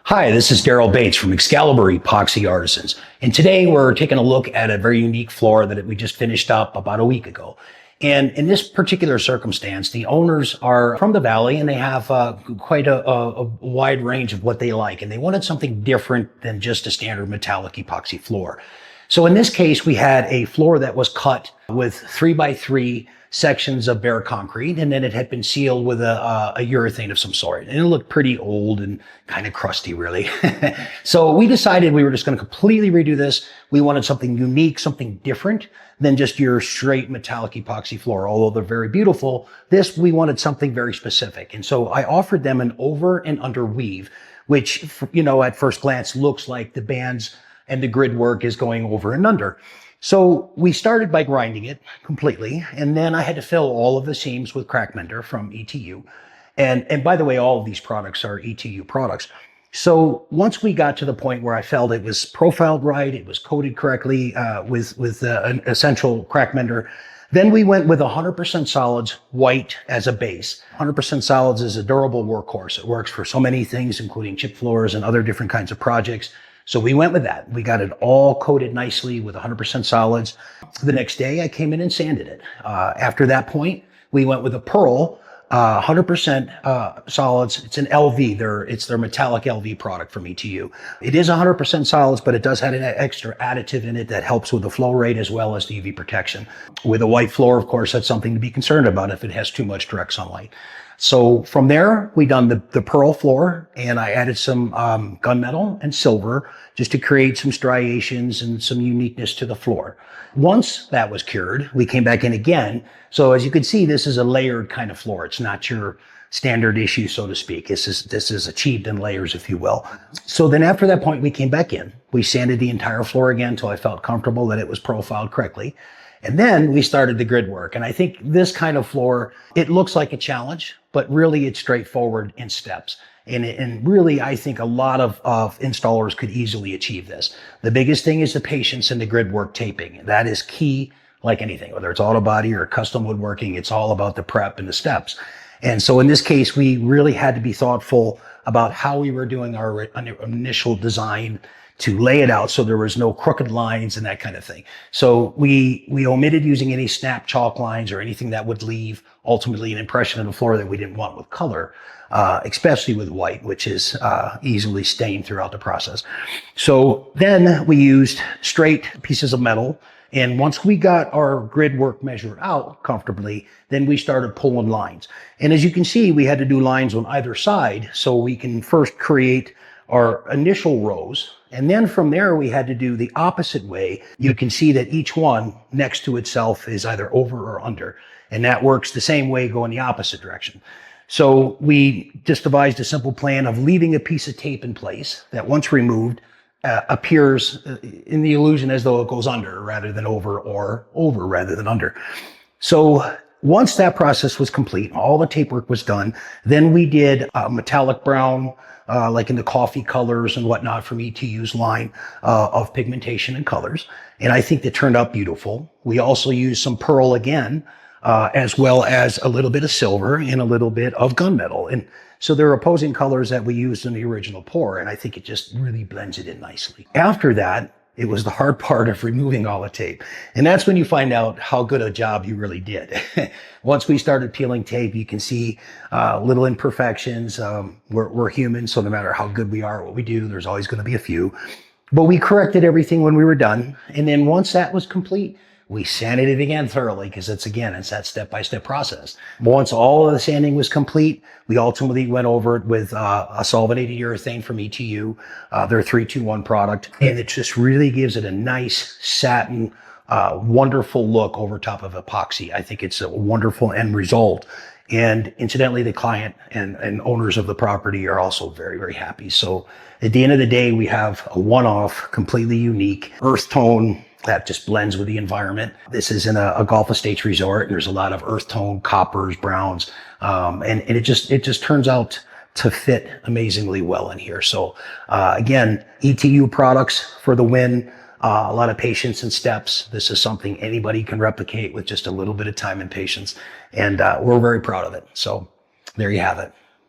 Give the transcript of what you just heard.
Hi, this is Darryl Bates from Excalibur Epoxy Artisans. And today we're taking a look at a very unique floor that we just finished up about a week ago. And in this particular circumstance, the owners are from the Valley and they have quite a wide range of what they like. And they wanted something different than just a standard metallic epoxy floor. So in this case, we had a floor that was cut with 3x3 sections of bare concrete, and then it had been sealed with a urethane of some sort. And it looked pretty old and kind of crusty, really. So we decided we were just going to completely redo this. We wanted something unique, something different than just your straight metallic epoxy floor. Although they're very beautiful, we wanted something very specific. And so I offered them an over and under weave, which, at first glance looks like the bands and the grid work is going over and under. So we started by grinding it completely, and then I had to fill all of the seams with crack mender from ETU. And by the way, all of these products are ETU products. So once we got to the point where I felt it was profiled right, it was coated correctly with an essential crack mender, then we went with 100% solids white as a base. 100% solids is a durable workhorse. It works for so many things, including chip floors and other different kinds of projects. So we went with that. We got it all coated nicely with 100% solids. The next day, I came in and sanded it. After that point, we went with a pearl, 100% solids. It's an LV. It's their metallic LV product from ETU. It is 100% solids, but it does have an extra additive in it that helps with the flow rate as well as the UV protection. With a white floor, of course, that's something to be concerned about if it has too much direct sunlight. So from there, we done the pearl floor, and I added some gunmetal and silver just to create some striations and some uniqueness to the floor. Once that was cured, we came back in again. So as you can see, this is a layered kind of floor. It's not your standard issue, so to speak. This is achieved in layers, if you will. So then after that point, we came back in. We sanded the entire floor again until I felt comfortable that it was profiled correctly. And then we started the grid work. And I think this kind of floor, it looks like a challenge, but really it's straightforward in steps. And really, I think a lot of installers could easily achieve this. The biggest thing is the patience and the grid work taping. That is key, like anything, whether it's auto body or custom woodworking, it's all about the prep and the steps. And so in this case, we really had to be thoughtful about how we were doing our initial design to lay it out so there was no crooked lines and that kind of thing. So we omitted using any snap chalk lines or anything that would leave ultimately an impression on the floor that we didn't want with color, especially with white, which is easily stained throughout the process. So then we used straight pieces of metal. And once we got our grid work measured out comfortably, then we started pulling lines. And as you can see, we had to do lines on either side so we can first create our initial rows. And then from there, we had to do the opposite way. You can see that each one next to itself is either over or under. And that works the same way going the opposite direction. So we just devised a simple plan of leaving a piece of tape in place that once removed appears in the illusion as though it goes under rather than over, or over rather than under. So once that process was complete, all the tape work was done, then we did a metallic brown, like in the coffee colors and whatnot from ETU's line of pigmentation and colors. And I think that turned out beautiful. We also used some pearl again, as well as a little bit of silver and a little bit of gunmetal. And so they're opposing colors that we used in the original pour, and I think it just really blends it in nicely. After that, it was the hard part of removing all the tape. And that's when you find out how good a job you really did. Once we started peeling tape, you can see little imperfections. We're human, so no matter how good we are at what we do, there's always going to be a few. But we corrected everything when we were done. And then once that was complete, we sanded it again thoroughly because it's that step-by-step process. Once all of the sanding was complete, we ultimately went over it with a solventated urethane from ETU, their 321 product. And it just really gives it a nice satin, wonderful look over top of epoxy. I think it's a wonderful end result. And incidentally, the client and owners of the property are also very, very happy. So at the end of the day, we have a one-off, completely unique earth tone that just blends with the environment. This is in a Gulf Estates resort, and there's a lot of earth tone, coppers, browns, and it just turns out to fit amazingly well in here. So again, ETU products for the win. A lot of patience and steps. This is something anybody can replicate with just a little bit of time and patience, and we're very proud of it. So there you have it.